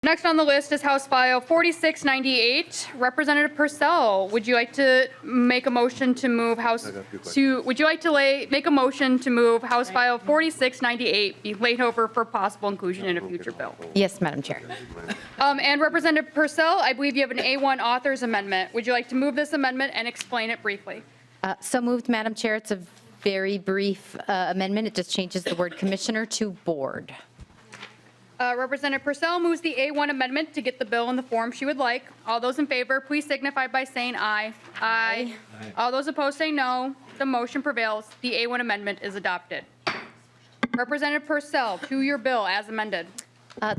Next on the list is House File 4698. Representative Purcell, would you like to make a motion to move make a motion to move House File 4698 be laid over for possible inclusion in a future bill? Yes, Madam Chair. And Representative Purcell, I believe you have an A1 author's amendment. Would you like to move this amendment and explain it briefly? So moved, Madam Chair. It's a very brief amendment. It just changes the word commissioner to board. Representative Purcell moves the A1 amendment to get the bill in the form she would like. All those in favor, please signify by saying aye. Aye. All those opposed say no. The motion prevails. The A1 amendment is adopted. Representative Purcell, to your bill as amended.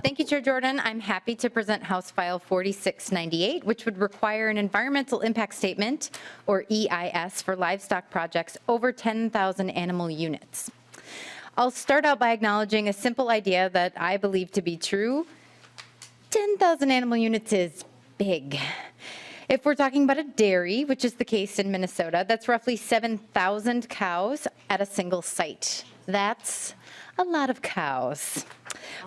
Thank you, Chair Jordan. I'm happy to present House File 4698, which would require an environmental impact statement, or EIS, for livestock projects over 10,000 animal units. I'll start out by acknowledging a simple idea that I believe to be true. 10,000 animal units is big. If we're talking about a dairy, which is the case in Minnesota, that's roughly 7,000 cows at a single site. That's a lot of cows.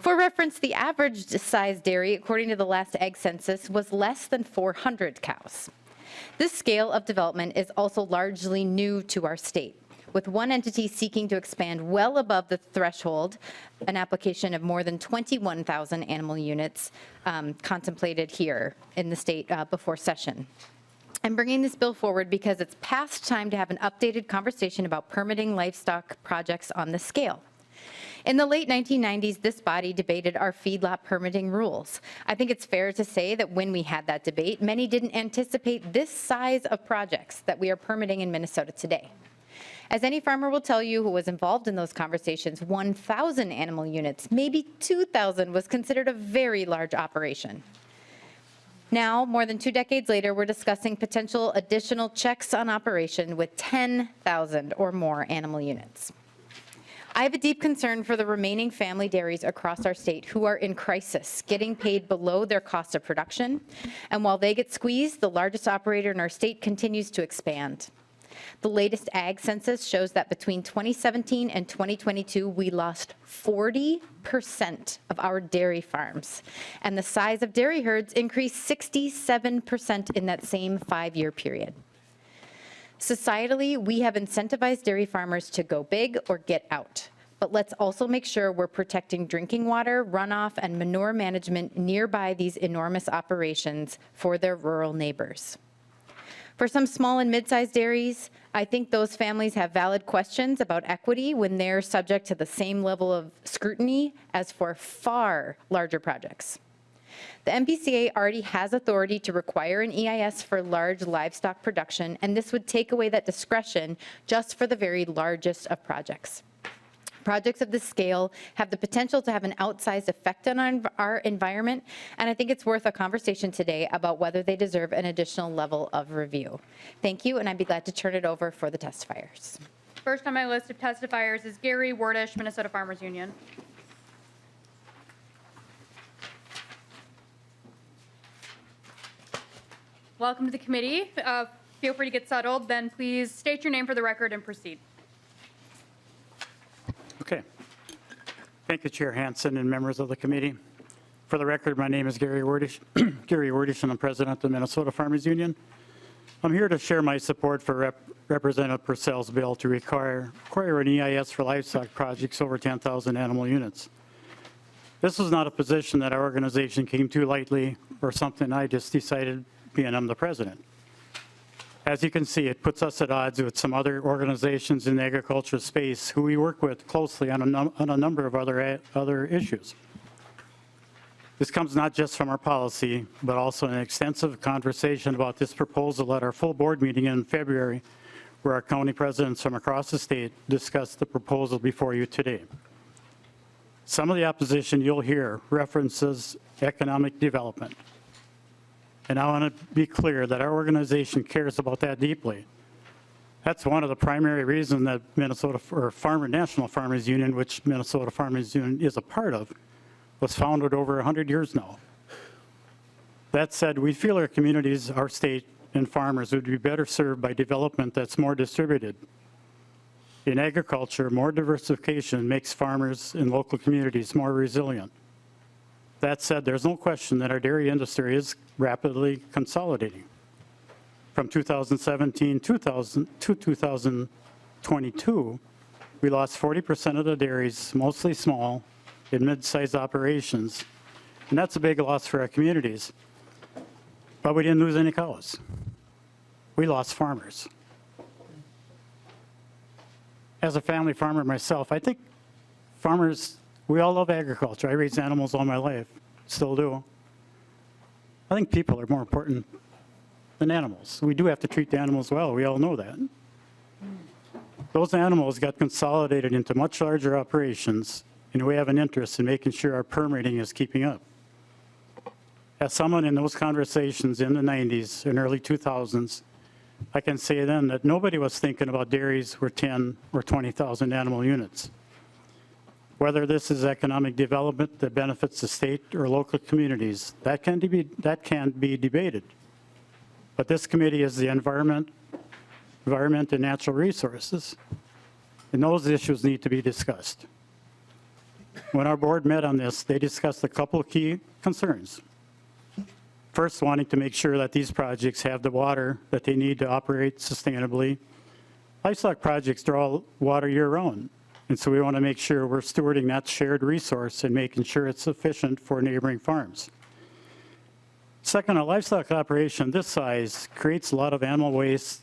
For reference, the average size dairy, according to the last egg census, was less than 400 cows. This scale of development is also largely new to our state, with one entity seeking to expand well above the threshold, an application of more than 21,000 animal units contemplated here in the state before session. I'm bringing this bill forward because it's past time to have an updated conversation about permitting livestock projects on this scale. In the late 1990s, this body debated our feedlot permitting rules. I think it's fair to say that when we had that debate, many didn't anticipate this size of projects that we are permitting in Minnesota today. As any farmer will tell you who was involved in those conversations, 1,000 animal units, maybe 2,000, was considered a very large operation. Now, more than 2 decades later, we're discussing potential additional checks on operation with 10,000 or more animal units. I have a deep concern for the remaining family dairies across our state who are in crisis, getting paid below their cost of production. And while they get squeezed, the largest operator in our state continues to expand. The latest ag census shows that between 2017 and 2022, we lost 40% of our dairy farms, and the size of dairy herds increased 67% in that same 5-year period. Societally, we have incentivized dairy farmers to go big or get out, but let's also make sure we're protecting drinking water, runoff, and manure management nearby these enormous operations for their rural neighbors. For some small and mid-sized dairies, I think those families have valid questions about equity when they're subject to the same level of scrutiny as for far larger projects. The MPCA already has authority to require an EIS for large livestock production, and this would take away that discretion just for the very largest of projects. Projects of this scale have the potential to have an outsized effect on our environment, and I think it's worth a conversation today about whether they deserve an additional level of review. Thank you, and I'd be glad to turn it over for the testifiers. First on my list of testifiers is Gary Wordish, Minnesota Farmers Union. Welcome to the committee. Feel free to get settled. Then please state your name for the record and proceed. Okay. Thank you, Chair Hansen and members of the committee. For the record, my name is Gary Wordish. Gary Wordish, and I'm president of the Minnesota Farmers Union. I'm here to share my support for Representative Purcell's bill to require an EIS for livestock projects over 10,000 animal units. This was not a position that our organization came to lightly or something I just decided being I'm the president. As you can see, it puts us at odds with some other organizations in the agriculture space who we work with closely on a number of other issues. This comes not just from our policy, but also an extensive conversation about this proposal at our full board meeting in February, where our county presidents from across the state discussed the proposal before you today. Some of the opposition you'll hear references economic development. And I want to be clear that our organization cares about that deeply. That's one of the primary reasons that National Farmers Union, which Minnesota Farmers Union is a part of, was founded over 100 years now. That said, we feel our communities, our state, and farmers would be better served by development that's more distributed. In agriculture, more diversification makes farmers and local communities more resilient. That said, there's no question that our dairy industry is rapidly consolidating. From 2017 to 2022, we lost 40% of the dairies, mostly small and mid-sized operations, and that's a big loss for our communities. But we didn't lose any cows. We lost farmers. As a family farmer myself, I think farmers, we all love agriculture. I raised animals all my life, still do. I think people are more important than animals. We do have to treat the animals well, we all know that. Those animals got consolidated into much larger operations, and we have an interest in making sure our permitting is keeping up. As someone in those conversations in the 90s and early 2000s, I can say then that nobody was thinking about dairies were 10 or 20,000 animal units. Whether this is economic development that benefits the state or local communities, that can be debated. But this committee is the environment and natural resources, and those issues need to be discussed. When our board met on this, they discussed a couple of key concerns. First, wanting to make sure that these projects have the water that they need to operate sustainably. Livestock projects draw water year-round, and so we want to make sure we're stewarding that shared resource and making sure it's sufficient for neighboring farms. Second, a livestock operation this size creates a lot of animal waste,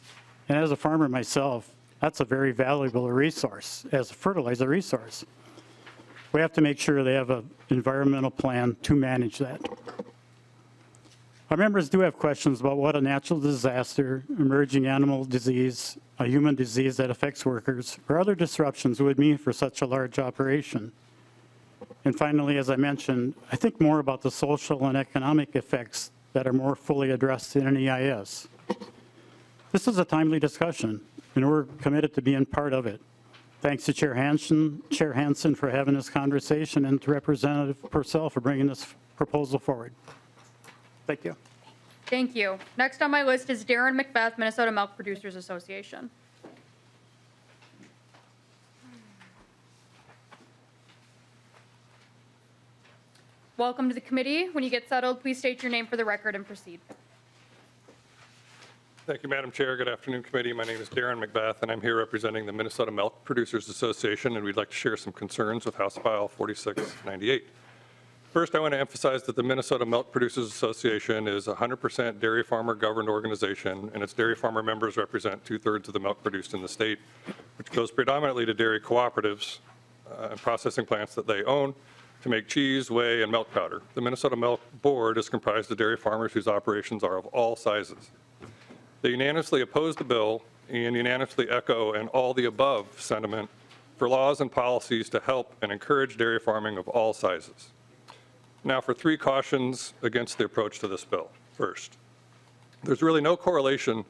and as a farmer myself, that's a very valuable resource as a fertilizer resource. We have to make sure they have an environmental plan to manage that. Our members do have questions about what a natural disaster, emerging animal disease, a human disease that affects workers, or other disruptions would mean for such a large operation. And finally, as I mentioned, I think more about the social and economic effects that are more fully addressed in an EIS. This is a timely discussion, and we're committed to being part of it. Thanks to Chair Hansen for having this conversation, and to Representative Purcell for bringing this proposal forward. Thank you. Thank you. Next on my list is Darren Macbeth, Minnesota Milk Producers Association. Welcome to the committee. When you get settled, please state your name for the record and proceed. Thank you, Madam Chair. Good afternoon, committee. My name is Darren Macbeth, and I'm here representing the Minnesota Milk Producers Association, and we'd like to share some concerns with House File 4698. First, I want to emphasize that the Minnesota Milk Producers Association is a 100% dairy farmer governed organization, and its dairy farmer members represent 2/3 of the milk produced in the state, which goes predominantly to dairy cooperatives and processing plants that they own to make cheese, whey, and milk powder. The Minnesota Milk Board is comprised of dairy farmers whose operations are of all sizes. They unanimously oppose the bill and unanimously echo an all the above sentiment for laws and policies to help and encourage dairy farming of all sizes. Now for 3 cautions against the approach to this bill. First, there's really no correlation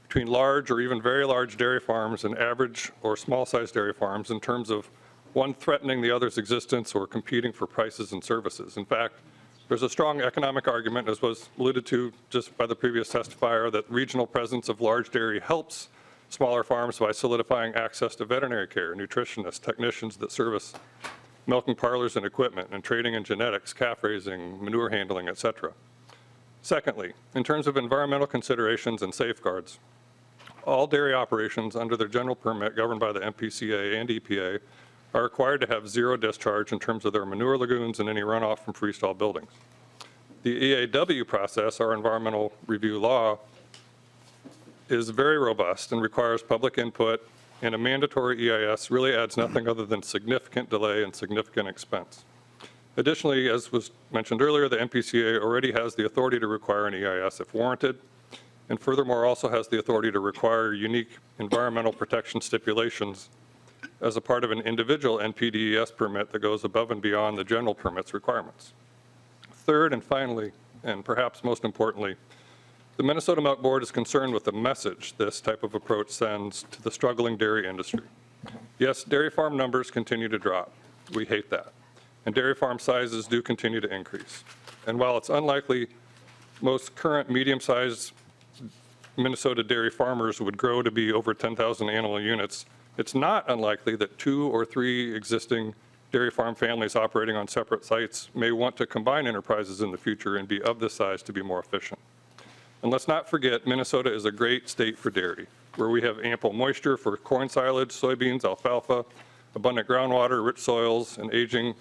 between large or even very large dairy farms and average or small-sized dairy farms in terms of one threatening the other's existence or competing for prices and services. In fact, there's a strong economic argument, as was alluded to just by the previous testifier, that regional presence of large dairy helps smaller farms by solidifying access to veterinary care, nutritionists, technicians that service milking parlors and equipment, and trading in genetics, calf raising, manure handling, etc. Secondly, in terms of environmental considerations and safeguards, all dairy operations under their general permit governed by the MPCA and EPA are required to have zero discharge in terms of their manure lagoons and any runoff from freestall buildings. The EAW process, our environmental review law, is very robust and requires public input, and a mandatory EIS really adds nothing other than significant delay and significant expense. Additionally, as was mentioned earlier, the MPCA already has the authority to require an EIS if warranted, and furthermore also has the authority to require unique environmental protection stipulations as a part of an individual NPDES permit that goes above and beyond the general permit's requirements. Third and finally, and perhaps most importantly, the Minnesota Milk Board is concerned with the message this type of approach sends to the struggling dairy industry. Yes, dairy farm numbers continue to drop. We hate that. And dairy farm sizes do continue to increase. And while it's unlikely most current medium-sized Minnesota dairy farmers would grow to be over 10,000 animal units, it's not unlikely that 2 or 3 existing dairy farm families operating on separate sites may want to combine enterprises in the future and be of this size to be more efficient. And let's not forget, Minnesota is a great state for dairy, where we have ample moisture for corn silage, soybeans, alfalfa, abundant groundwater, rich soils, and aging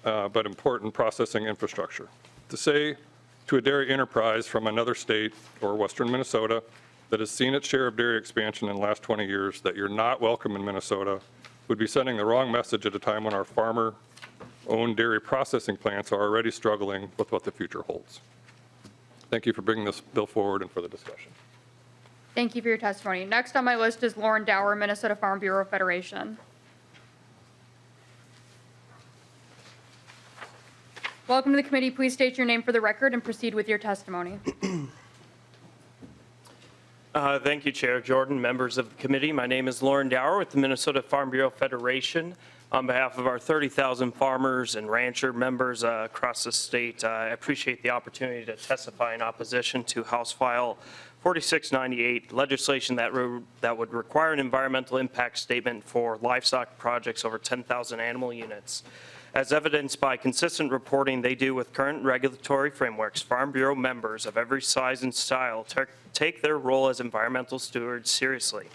but important processing infrastructure. To say to a dairy enterprise from another state or western Minnesota that has seen its share of dairy expansion in the last 20 years that you're not welcome in Minnesota would be sending the wrong message at a time when our farmer-owned dairy processing plants are already struggling with what the future holds. Thank you for bringing this bill forward and for the discussion. Thank you for your testimony. Next on my list is Lauren Dower, Minnesota Farm Bureau Federation. Welcome to the committee. Please state your name for the record and proceed with your testimony. Thank you, Chair Jordan, members of the committee. My name is Lauren Dower with the Minnesota Farm Bureau Federation. On behalf of our 30,000 farmers and rancher members across the state, I appreciate the opportunity to testify in opposition to House File 4698, legislation that would require an environmental impact statement for livestock projects over 10,000 animal units. As evidenced by consistent reporting they do with current regulatory frameworks, Farm Bureau members of every size and style take their role as environmental stewards seriously.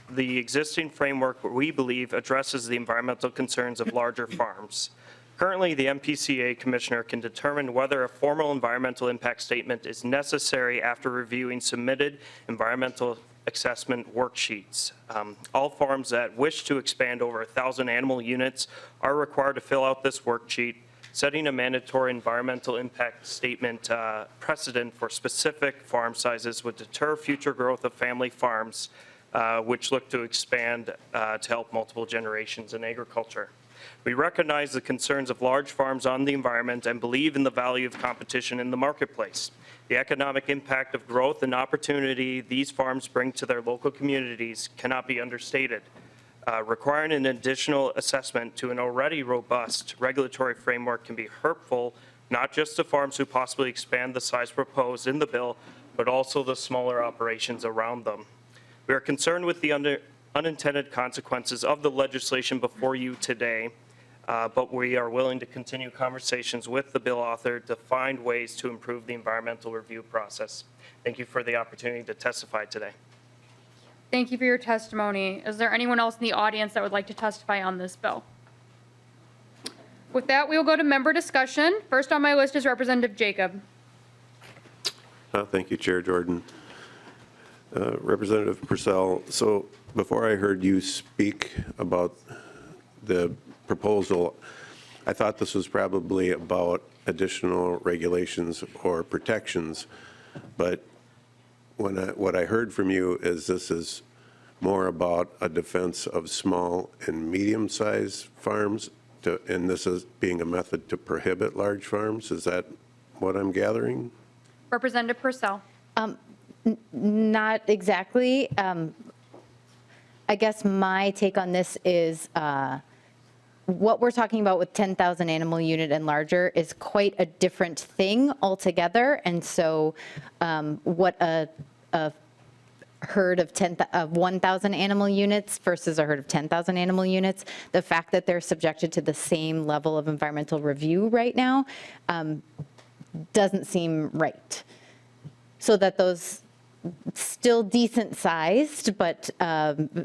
The existing framework, we believe, addresses the environmental concerns of larger farms. Currently, the MPCA commissioner can determine whether a formal environmental impact statement is necessary after reviewing submitted environmental assessment worksheets. All farms that wish to expand over 1,000 animal units are required to fill out this worksheet, setting a mandatory environmental impact statement precedent for specific farm sizes would deter future growth of family farms which look to expand to help multiple generations in agriculture. We recognize the concerns of large farms on the environment and believe in the value of competition in the marketplace. The economic impact of growth and opportunity these farms bring to their local communities cannot be understated. Requiring an additional assessment to an already robust regulatory framework can be hurtful, not just to farms who possibly expand the size proposed in the bill, but also the smaller operations around them. We are concerned with the unintended consequences of the legislation before you today, but we are willing to continue conversations with the bill author to find ways to improve the environmental review process. Thank you for the opportunity to testify today. Thank you for your testimony. Is there anyone else in the audience that would like to testify on this bill? With that, we will go to member discussion. First on my list is Representative Jacob. Thank you, Chair Jordan. Representative Purcell, so before I heard you speak about the proposal, I thought this was probably about additional regulations or protections, but what I heard from you is this is more about a defense of small and medium-sized farms, and this is being a method to prohibit large farms. Is that what I'm gathering? Representative Purcell. Not exactly. I guess my take on this is what we're talking about with 10,000 animal unit and larger is quite a different thing altogether. And so what a herd of 1,000 animal units versus a herd of 10,000 animal units, the fact that they're subjected to the same level of environmental review right now doesn't seem right. So that those still decent sized, but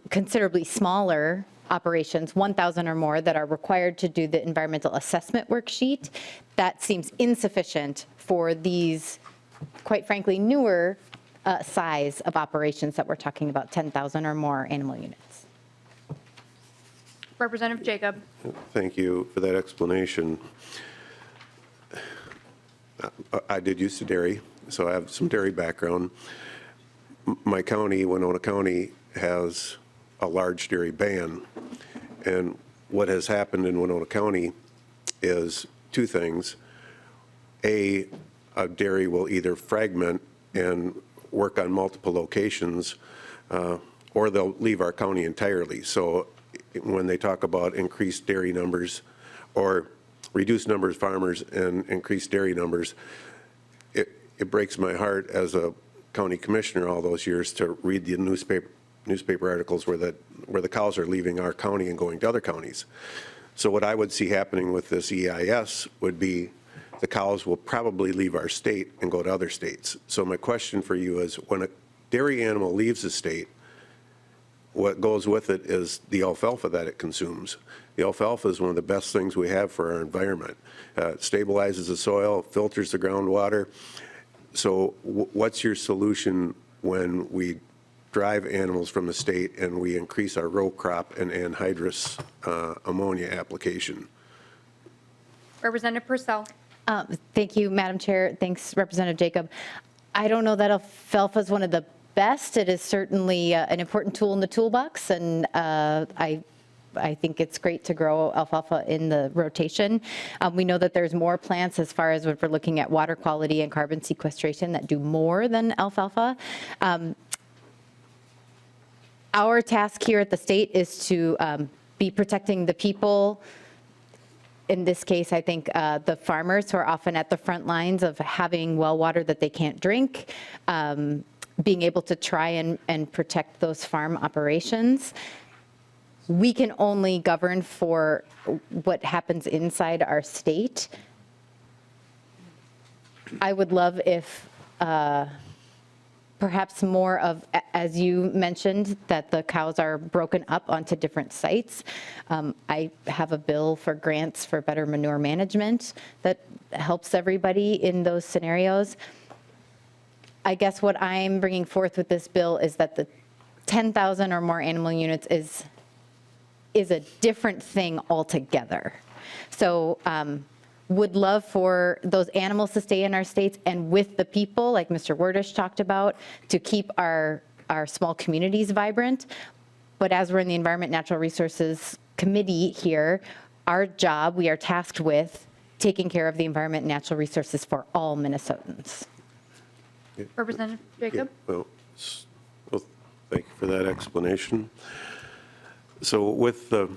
considerably smaller operations, 1,000 or more, that are required to do the environmental assessment worksheet, that seems insufficient for these, quite frankly, newer size of operations that we're talking about, 10,000 or more animal units. Representative Jacob. Thank you for that explanation. I did used to dairy, so I have some dairy background. My county, Winona County, has a large dairy ban. And what has happened in Winona County is two things. A dairy will either fragment and work on multiple locations, or they'll leave our county entirely. So when they talk about increased dairy numbers or reduced numbers of farmers and increased dairy numbers, it breaks my heart as a county commissioner all those years to read the newspaper articles where the cows are leaving our county and going to other counties. So what I would see happening with this EIS would be the cows will probably leave our state and go to other states. So my question for you is, when a dairy animal leaves the state, what goes with it is the alfalfa that it consumes. The alfalfa is one of the best things we have for our environment. It stabilizes the soil, filters the groundwater. So what's your solution when we drive animals from the state and we increase our row crop and anhydrous ammonia application? Representative Purcell. Thank you, Madam Chair. Thanks, Representative Jacob. I don't know that alfalfa is one of the best. It is certainly an important tool in the toolbox, and I think it's great to grow alfalfa in the rotation. We know that there's more plants as far as when we're looking at water quality and carbon sequestration that do more than alfalfa. Our task here at the state is to be protecting the people. In this case, I think the farmers who are often at the front lines of having well water that they can't drink, being able to try and protect those farm operations. We can only govern for what happens inside our state. I would love if perhaps more of, as you mentioned, that the cows are broken up onto different sites. I have a bill for grants for better manure management that helps everybody in those scenarios. I guess what I'm bringing forth with this bill is that the 10,000 or more animal units is a different thing altogether. So would love for those animals to stay in our states and with the people, like Mr. Wordish talked about, to keep our small communities vibrant. But as we're in the Environment Natural Resources Committee here, our job, we are tasked with taking care of the environment and natural resources for all Minnesotans. Representative Jacob. Well, thank you for that explanation. So with the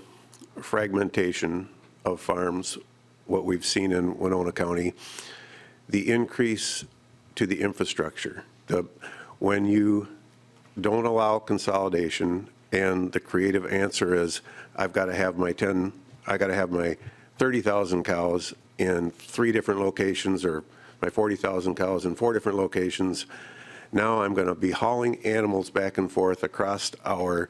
fragmentation of farms, what we've seen in Winona County, the increase to the infrastructure, when you don't allow consolidation and the creative answer is, I've got to have my 30,000 cows in 3 different locations, or my 40,000 cows in 4 different locations. Now I'm going to be hauling animals back and forth across our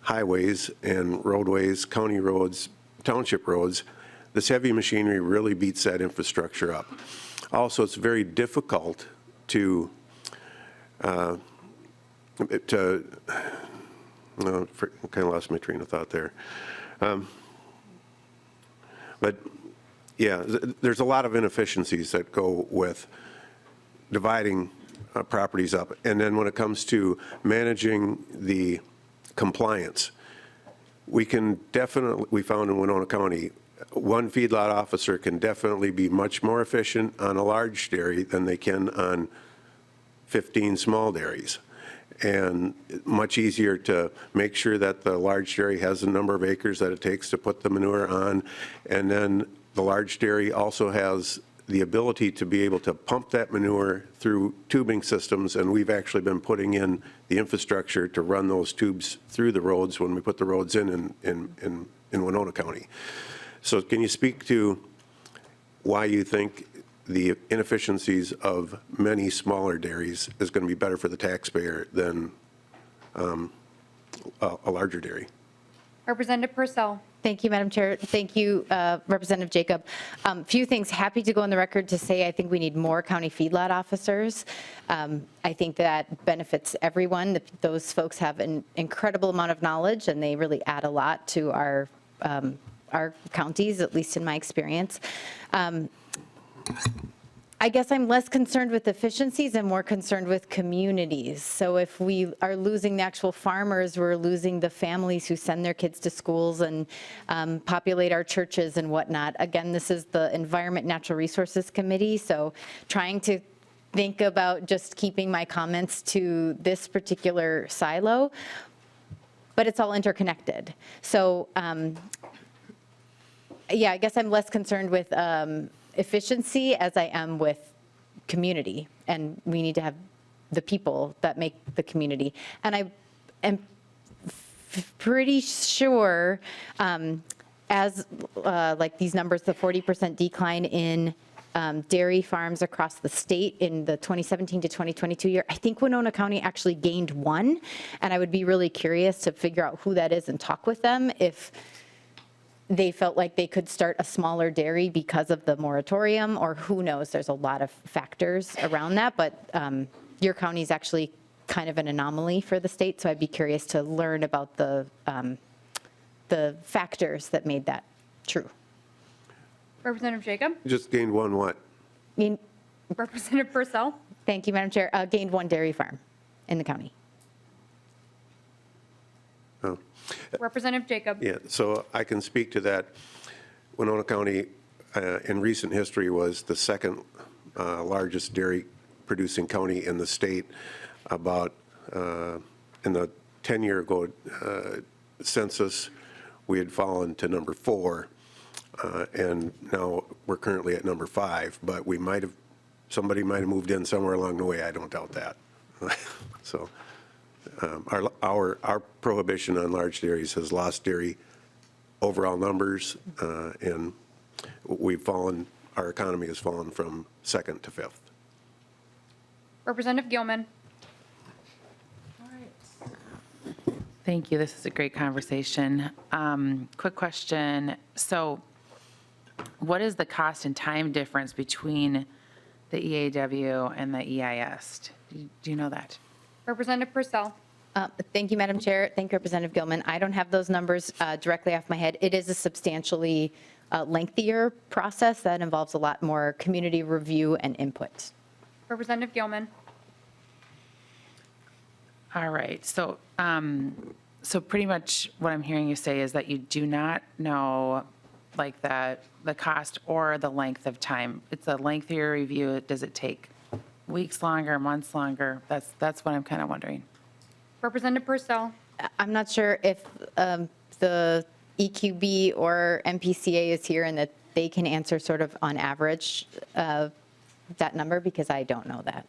highways and roadways, county roads, township roads. This heavy machinery really beats that infrastructure up. Also, it's very difficult to kind of lost my train of thought there. But yeah, there's a lot of inefficiencies that go with dividing properties up. And then when it comes to managing the compliance, we found in Winona County, one feedlot officer can definitely be much more efficient on a large dairy than they can on 15 small dairies. And much easier to make sure that the large dairy has the number of acres that it takes to put the manure on. And then the large dairy also has the ability to be able to pump that manure through tubing systems, and we've actually been putting in the infrastructure to run those tubes through the roads when we put the roads in Winona County. So can you speak to why you think the inefficiencies of many smaller dairies is going to be better for the taxpayer than a larger dairy? Representative Purcell. Thank you, Madam Chair. Thank you, Representative Jacob. Few things. Happy to go on the record to say I think we need more county feedlot officers. I think that benefits everyone. Those folks have an incredible amount of knowledge, and they really add a lot to our counties, at least in my experience. I guess I'm less concerned with efficiencies and more concerned with communities. So if we are losing the actual farmers, we're losing the families who send their kids to schools and populate our churches and whatnot. Again, this is the Environment Natural Resources Committee, so trying to think about just keeping my comments to this particular silo, but it's all interconnected. So yeah, I guess I'm less concerned with efficiency as I am with community, and we need to have the people that make the community. And I am pretty sure as like these numbers, the 40% decline in dairy farms across the state in the 2017 to 2022 year, I think Winona County actually gained one. And I would be really curious to figure out who that is and talk with them if they felt like they could start a smaller dairy because of the moratorium, or who knows, there's a lot of factors around that, but your county is actually kind of an anomaly for the state, so I'd be curious to learn about the factors that made that true. Representative Jacob? Just gained one what? I mean, Representative Purcell? thank you, Madam Chair, gained one dairy farm in the county. Oh. Representative Jacob? Yeah, so I can speak to that. Winona County, in recent history, was the second largest dairy producing county in the state. About, in the 10-year ago census, we had fallen to number 4, and now we're currently at number 5, but we might have, somebody might have moved in somewhere along the way, I don't doubt that. So our prohibition on large dairies has lost dairy overall numbers, and we've fallen, our economy has fallen from 2nd to 5th. Representative Gilman? Thank you. This is a great conversation. Quick question. So what is the cost and time difference between the EAW and the EIS? Do you know that? Representative Purcell? Thank you, Madam Chair. Thank you, Representative Gilman. I don't have those numbers directly off my head. It is a substantially lengthier process that involves a lot more community review and input. Representative Gilman? All right. So, so pretty much what I'm hearing you say is that you do not know like the cost or the length of time. It's a lengthier review. Does it take weeks longer, months longer? That's what I'm kind of wondering. Representative Purcell? I'm not sure if the EQB or MPCA is here and that they can answer sort of on average that number, because I don't know that.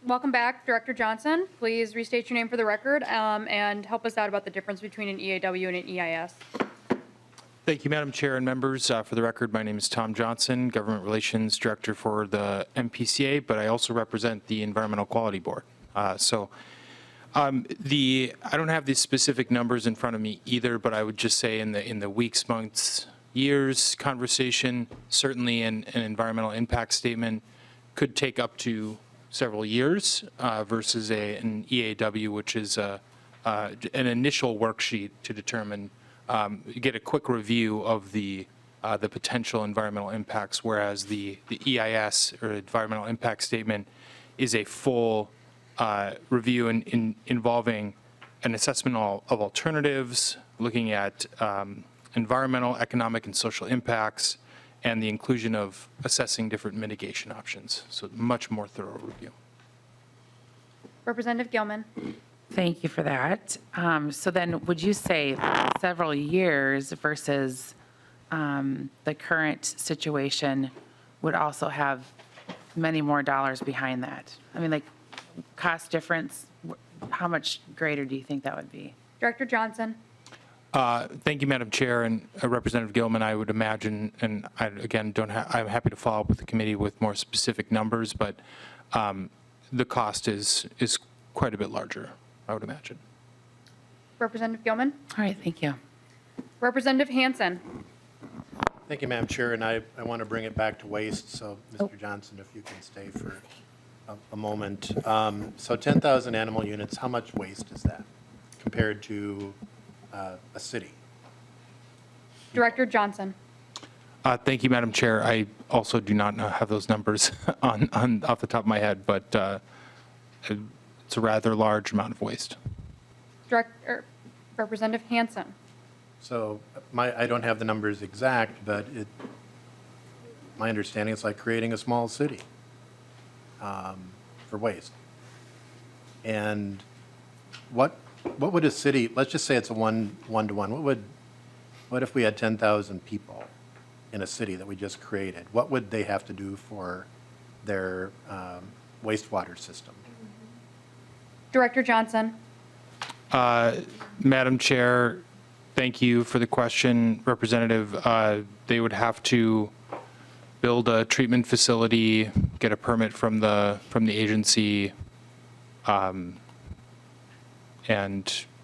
Welcome back, Director Johnson. Please restate your name for the record and help us out about the difference between an EAW and an EIS. Thank you, Madam Chair and members. For the record, my name is Tom Johnson, Government Relations Director for the MPCA, but I also represent the Environmental Quality Board. I don't have the specific numbers in front of me either, but I would just say in the weeks, months, years conversation, certainly an environmental impact statement could take up to several years versus an EAW, which is an initial worksheet to determine, get a quick review of the potential environmental impacts, whereas the EIS, or environmental impact statement, is a full review involving an assessment of alternatives, looking at environmental, economic, and social impacts, and the inclusion of assessing different mitigation options. So much more thorough review. Representative Gilman? Thank you for that. So then would you say several years versus the current situation would also have many more dollars behind that? I mean, like, cost difference, how much greater do you think that would be? Director Johnson? Thank you, Madam Chair, and Representative Gilman. I would imagine, and I, again, I'm happy to follow up with the committee with more specific numbers, but the cost is quite a bit larger, I would imagine. Representative Gilman? All right, thank you. Representative Hansen? Thank you, Madam Chair, and I want to bring it back to waste, so Mr. Johnson, if you can stay for a moment. So 10,000 animal units, how much waste is that compared to a city? Director Johnson? Thank you, Madam Chair. I also do not have those numbers on off the top of my head, but it's a rather large amount of waste. Representative Hansen? So I don't have the numbers exact, but my understanding is like creating a small city for waste. And what would a city, let's just say it's a one-to-one, what if we had 10,000 people in a city that we just created? What would they have to do for their wastewater system? Director Johnson? Madam Chair, Thank you for the question, Representative. They would have to build a treatment facility, get a permit from the agency, and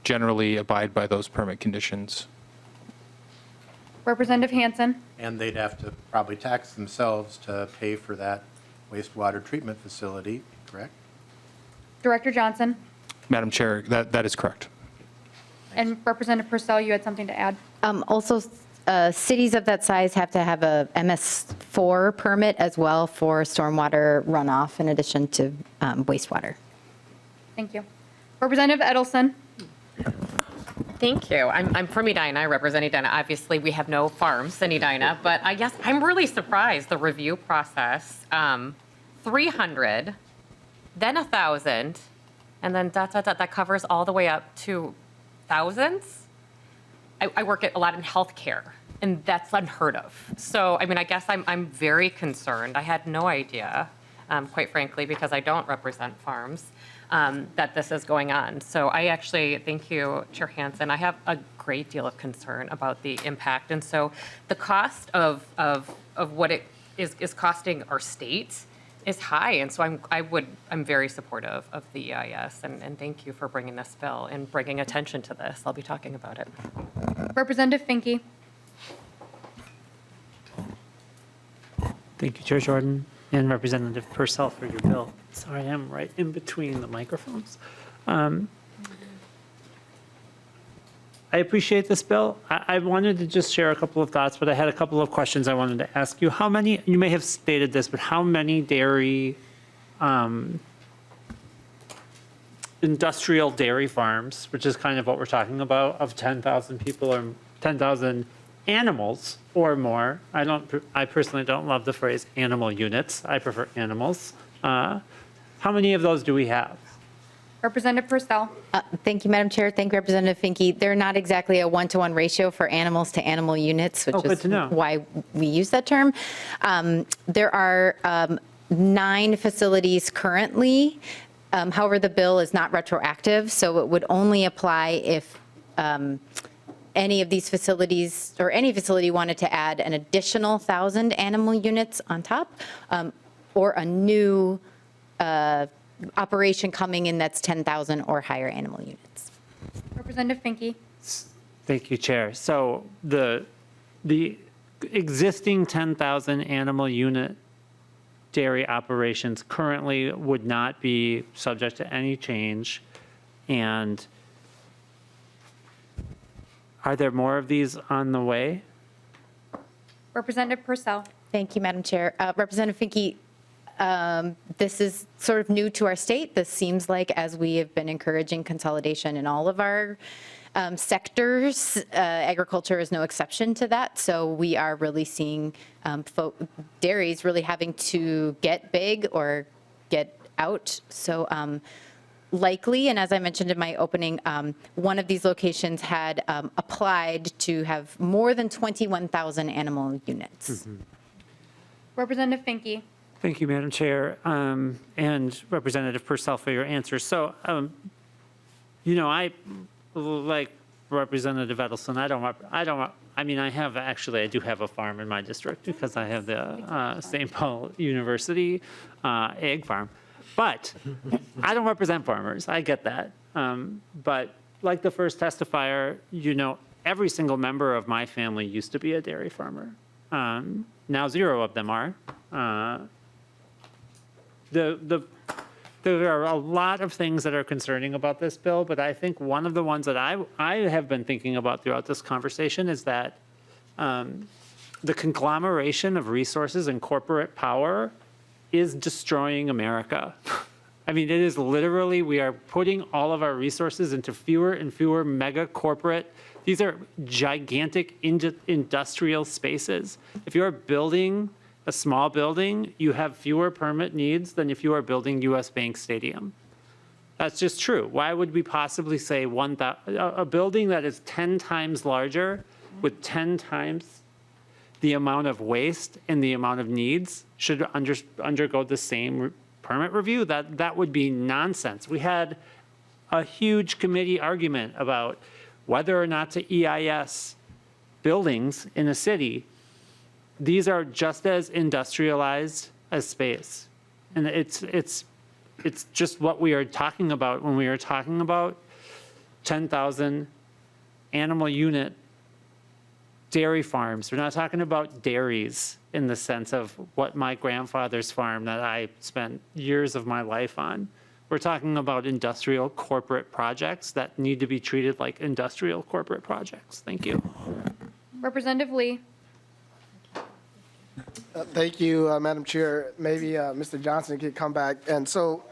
generally abide by those permit conditions. Representative Hansen. And they'd have to probably tax themselves to pay for that wastewater treatment facility, correct? Director Johnson. Madam Chair, that is correct. And Representative Purcell, you had something to add. Also, cities of that size have to have a MS4 permit as well for stormwater runoff in addition to wastewater. Thank you. Representative Edelson. Thank you. I'm from Edina. I represent Edina. Obviously, we have no farms in Edina, but I guess I'm really surprised the review process. 300, then 1,000, and then that covers all the way up to thousands. I work a lot in healthcare, and that's unheard of. So, I mean, I guess I'm very concerned. I had no idea, quite frankly, because I don't represent farms, that this is going on. So I actually, thank you, Chair Hansen. I have a great deal of concern about the impact. And so the cost of what it is costing our state is high. And so I'm very supportive of the EIS. And thank you for bringing this bill and bringing attention to this. I'll be talking about it. Representative Finke. Thank you, Chair Jordan and Representative Purcell for your bill. Sorry, I'm right in between the microphones. I appreciate this bill. I wanted to just share a couple of thoughts, but I had a couple of questions I wanted to ask you. How many, you may have stated this, but how many dairy, industrial dairy farms, which is kind of what we're talking about, of 10,000 people or 10,000 animals or more? I personally don't love the phrase animal units. I prefer animals. How many of those do we have? Representative Purcell. Thank you, Madam Chair. Thank you, Representative Finke. They're not exactly a one-to-one ratio for animals to animal units, which good is to know. why we use that term. There are 9 facilities currently. However, the bill is not retroactive, so it would only apply if any of these facilities or any facility wanted to add an additional 1,000 animal units on top, or a new operation coming in that's 10,000 or higher animal units. Representative Finke. Thank you, Chair. So the existing 10,000 animal unit dairy operations currently would not be subject to any change. And are there more of these on the way? Representative Purcell. Thank you, Madam Chair. Representative Finke, this is sort of new to our state. This seems like, as we have been encouraging consolidation in all of our sectors, agriculture is no exception to that. So we are really seeing dairies really having to get big or get out. So likely, and as I mentioned in my opening, one of these locations had applied to have more than 21,000 animal units. Representative Finke. Thank you, Madam Chair, and Representative Purcell for your answers. So, I, like Representative Edelson, I do have a farm in my district because I have the St. Paul University egg farm. But I don't represent farmers. I get that. But like the first testifier, every single member of my family used to be a dairy farmer. Now 0 of them are. There are a lot of things that are concerning about this bill, but I think one of the ones that I have been thinking about throughout this conversation is that the conglomeration of resources and corporate power is destroying America. I mean, it is literally, we are putting all of our resources into fewer and fewer mega corporate, these are gigantic industrial spaces. If you're building a small building, you have fewer permit needs than if you are building US Bank Stadium. That's just true. Why would we possibly say a building that is 10 times larger with 10 times the amount of waste and the amount of needs should undergo the same permit review? That would be nonsense. We had a huge committee argument about whether or not to EIS buildings in a city, these are just as industrialized as space. And it's just what we are talking about when we are talking about 10,000 animal unit dairy farms. We're not talking about dairies in the sense of what my grandfather's farm that I spent years of my life on. We're talking about industrial corporate projects that need to be treated like industrial corporate projects. Thank you. Representative Lee. Thank you, Madam Chair. Maybe Mr. Johnson could come back. And so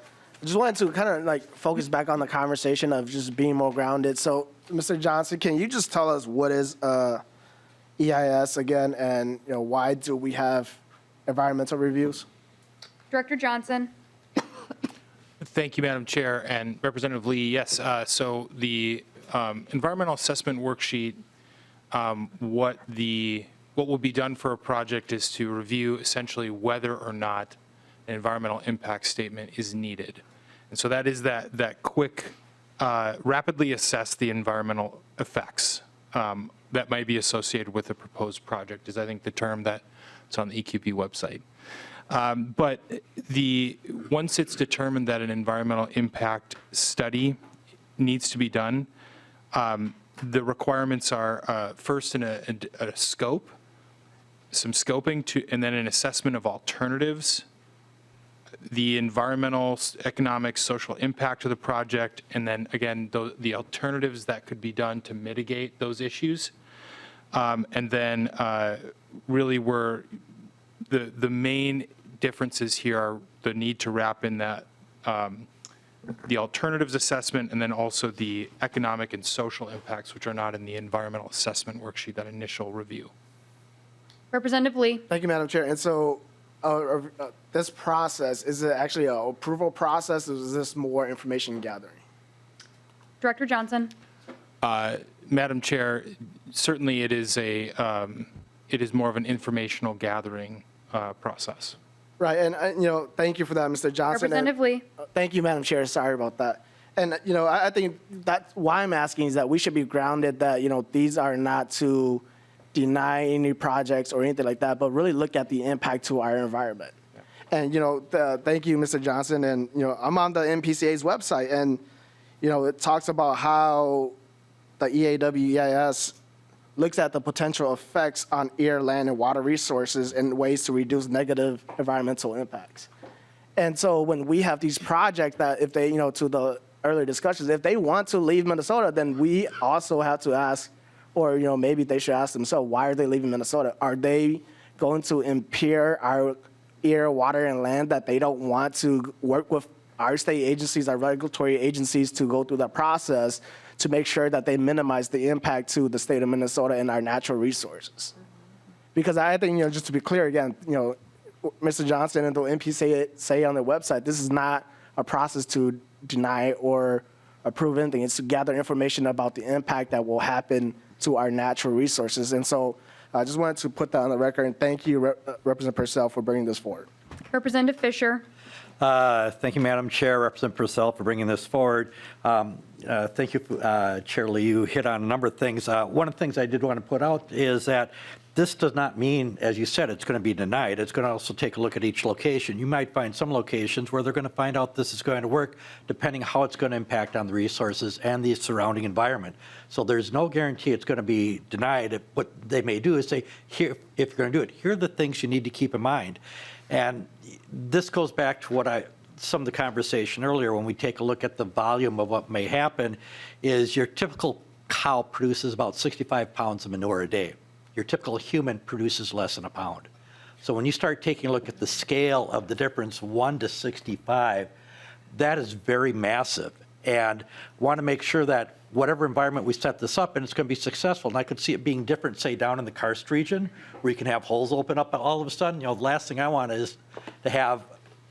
I just wanted to kind of like focus back on the conversation of just being more grounded. So Mr. Johnson, can you just tell us what is EIS again, and why do we have environmental reviews? Director Johnson. Thank you, Madam Chair. And Representative Lee, yes, so the environmental assessment worksheet, what will be done for a project is to review essentially whether or not an environmental impact statement is needed. And so that is that quick, rapidly assess the environmental effects that might be associated with a proposed project, is I think the term that's on the EQB website. But once it's determined that an environmental impact study needs to be done, the requirements are first in a scope, some scoping, and then an assessment of alternatives, the environmental, economic, social impact of the project, and then again, the alternatives that could be done to mitigate those issues. And then really the main differences here are the need to wrap in that the alternatives assessment and then also the economic and social impacts, which are not in the environmental assessment worksheet, that initial review. Representative Lee. Thank you, Madam Chair. And so this process, is it actually an approval process, or is this more information gathering? Director Johnson. Madam Chair, certainly it is more of an informational gathering process. Right, and thank you for that, Mr. Johnson. Representative Lee. Thank you, Madam Chair. Sorry about that. And I think that's why I'm asking is that we should be grounded that these are not to deny any projects or anything like that, but really look at the impact to our environment. Yeah. And thank you, Mr. Johnson. And I'm on the MPCA's website, and it talks about how the EAW-EIS looks at the potential effects on air, land, and water resources and ways to reduce negative environmental impacts. And so when we have these projects that if they, to the earlier discussions, if they want to leave Minnesota, then we also have to ask, or maybe they should ask themselves, why are they leaving Minnesota? Are they going to impair our air, water, and land that they don't want to work with our state agencies, our regulatory agencies to go through that process to make sure that they minimize the impact to the state of Minnesota and our natural resources? Because I think, just to be clear again, Mr. Johnson and the MPCA say on their website, this is not a process to deny or approve anything. It's to gather information about the impact that will happen to our natural resources. And so I just wanted to put that on the record, and thank you, Representative Purcell, for bringing this forward. Representative Fisher. Thank you, Madam Chair, Representative Purcell, for bringing this forward. Thank you, Chair Lee. You hit on a number of things. One of the things I did want to put out is that this does not mean, as you said, it's going to be denied. It's going to also take a look at each location. You might find some locations where they're going to find out this is going to work, depending how it's going to impact on the resources and the surrounding environment. So there's no guarantee it's going to be denied. What they may do is say, here, if you're going to do it, here are the things you need to keep in mind. And this goes back to some of the conversation earlier when we take a look at the volume of what may happen is your typical cow produces about 65 pounds of manure a day. Your typical human produces less than a pound. So when you start taking a look at the scale of the difference, 1 to 65, that is very massive. And want to make sure that whatever environment we set this up in, it's going to be successful. And I could see it being different, say, down in the karst region, where you can have holes open up all of a sudden. The last thing I want is to have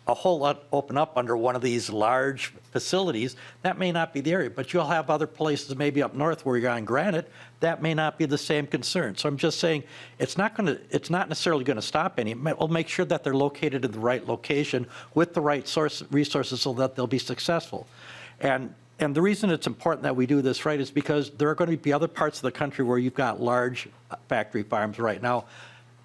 a hole open up under one of these large facilities. That may not be the area, but you'll have other places maybe up north where you're on granite. That may not be the same concern. So I'm just saying it's not necessarily going to stop any. We'll make sure that they're located in the right location with the right resources so that they'll be successful. And And the reason it's important that we do this right is because there are going to be other parts of the country where you've got large factory farms right now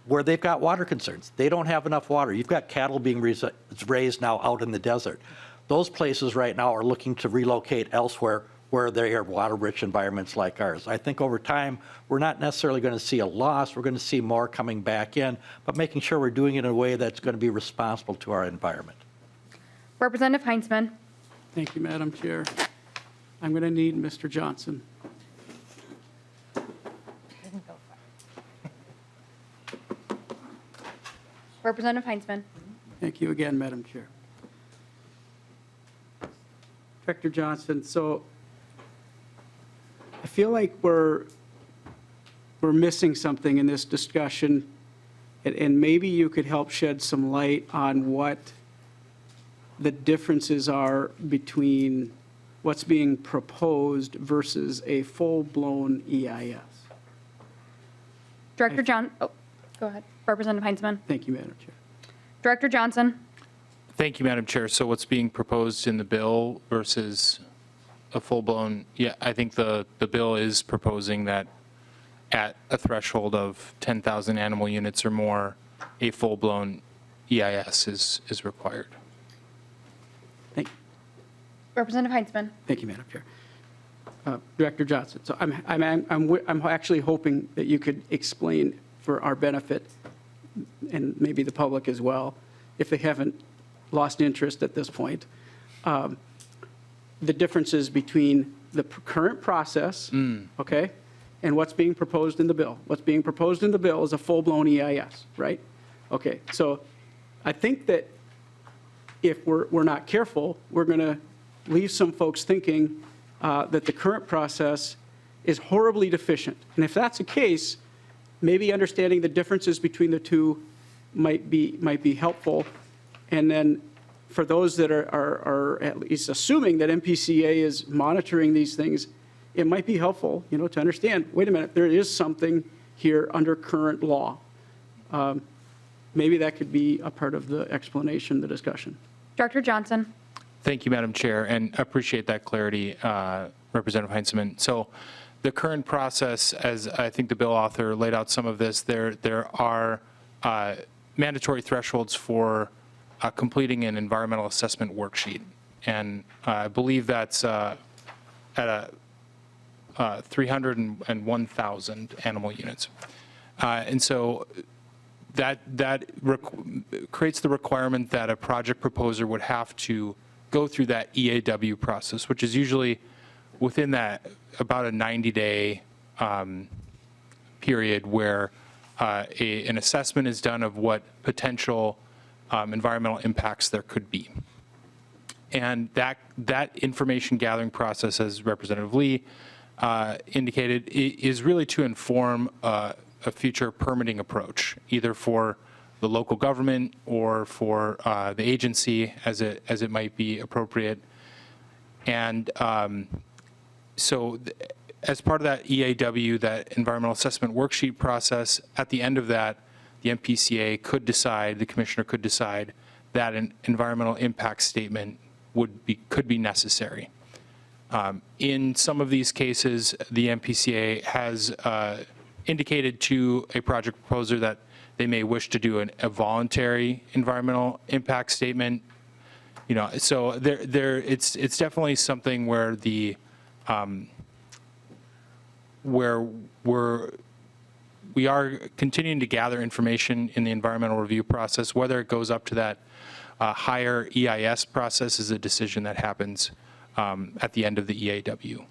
where they've got water concerns. They don't have enough water. You've got cattle being raised now out in the desert. Those places right now are looking to relocate elsewhere where they are water-rich environments like ours. I think over time, we're not necessarily going to see a loss. We're going to see more coming back in, but making sure we're doing it in a way that's going to be responsible to our environment. Representative Heinzman. Thank you, Madam Chair. I'm going to need Mr. Johnson. Representative Heinzman. Thank you again, Madam Chair. Director Johnson, so I feel like we're missing something in this discussion, and maybe you could help shed some light on what the differences are between what's being proposed versus a full-blown EIS. Director John, oh, go ahead. Representative Heinzman. Thank you, Madam Chair. Director Johnson. Thank you, Madam Chair. So what's being proposed in the bill versus a full-blown, yeah, I think the bill is proposing that at a threshold of 10,000 animal units or more, a full-blown EIS is required. Thank you. Representative Heinzman. Thank you, Madam Chair. Director Johnson, so I'm actually hoping that you could explain for our benefit, and maybe the public as well, if they haven't lost interest at this point, the differences between the current process, okay, and what's being proposed in the bill. What's being proposed in the bill is a full-blown EIS, right? Okay, so I think that if we're not careful, we're going to leave some folks thinking that the current process is horribly deficient. And if that's the case, maybe understanding the differences between the two might be helpful. And then for those that are at least assuming that MPCA is monitoring these things, it might be helpful, to understand, wait a minute, there is something here under current law. Maybe that could be a part of the explanation, the discussion. Director Johnson. Thank you, Madam Chair, and appreciate that clarity, Representative Heinzman. So the current process, as I think the bill author laid out some of this, there are mandatory thresholds for completing an environmental assessment worksheet. And I believe that's at 301,000 animal units. And so that creates the requirement that a project proposer would have to go through that EAW process, which is usually within that about a 90-day period where an assessment is done of what potential environmental impacts there could be. And that information gathering process, as Representative Lee indicated, is really to inform a future permitting approach, either for the local government or for the agency as it might be appropriate. And so as part of that EAW, that environmental assessment worksheet process, at the end of that, the MPCA could decide, the commissioner could decide that an environmental impact statement could be necessary. In some of these cases, the MPCA has indicated to a project proposer that they may wish to do a voluntary environmental impact statement. So it's definitely something where we are continuing to gather information in the environmental review process. Whether it goes up to that higher EIS process is a decision that happens at the end of the EAW.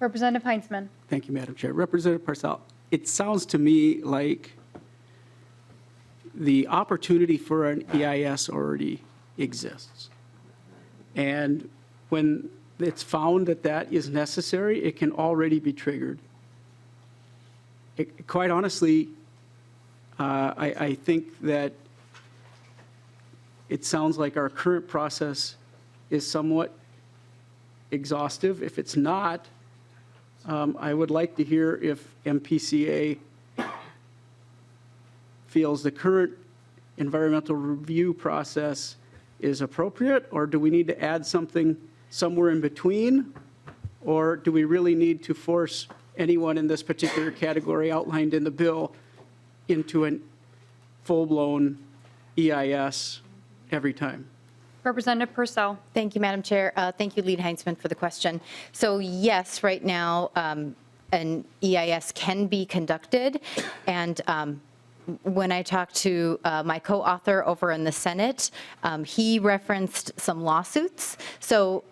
Representative Heinzman. Thank you, Madam Chair. Representative Parcell, it sounds to me like the opportunity for an EIS already exists. And when it's found that that is necessary, it can already be triggered. Quite honestly, I think that it sounds like our current process is somewhat exhaustive. If it's not, I would like to hear if MPCA feels the current environmental review process is appropriate, or do we need to add something somewhere in between, Or do we really need to force anyone in this particular category outlined in the bill into a full-blown EIS every time? Representative Purcell. Thank you, Madam Chair. Thank you, Lead Heinzman, for the question. So yes, right now, an EIS can be conducted, and when I talked to my co-author over in the Senate, he referenced some lawsuits. So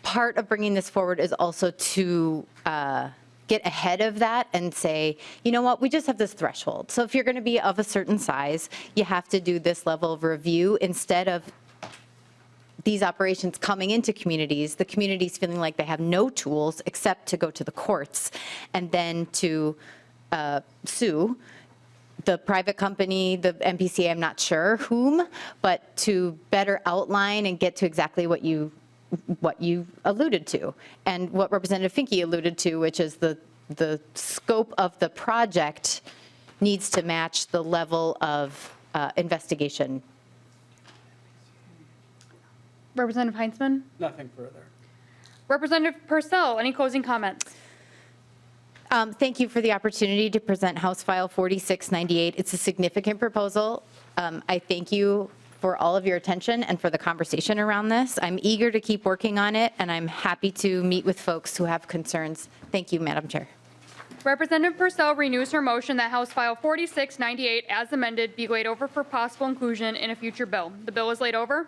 part of bringing this forward is also to get ahead of that and say, you know what, we just have this threshold. So if you're going to be of a certain size, you have to do this level of review instead of these operations coming into communities, the communities feeling like they have no tools except to go to the courts and then to sue the private company, the MPCA, I'm not sure whom, but to better outline and get to exactly what you alluded to and what Representative Finke alluded to, which is the scope of the project needs to match the level of investigation. Representative Heinzman. Nothing further. Representative Purcell, any closing comments? Thank you for the opportunity to present House File 4698. It's a significant proposal. I thank you for all of your attention and for the conversation around this. I'm eager to keep working on it, and I'm happy to meet with folks who have concerns. Thank you, Madam Chair. Representative Purcell renews her motion that House File 4698 as amended be laid over for possible inclusion in a future bill. The bill is laid over.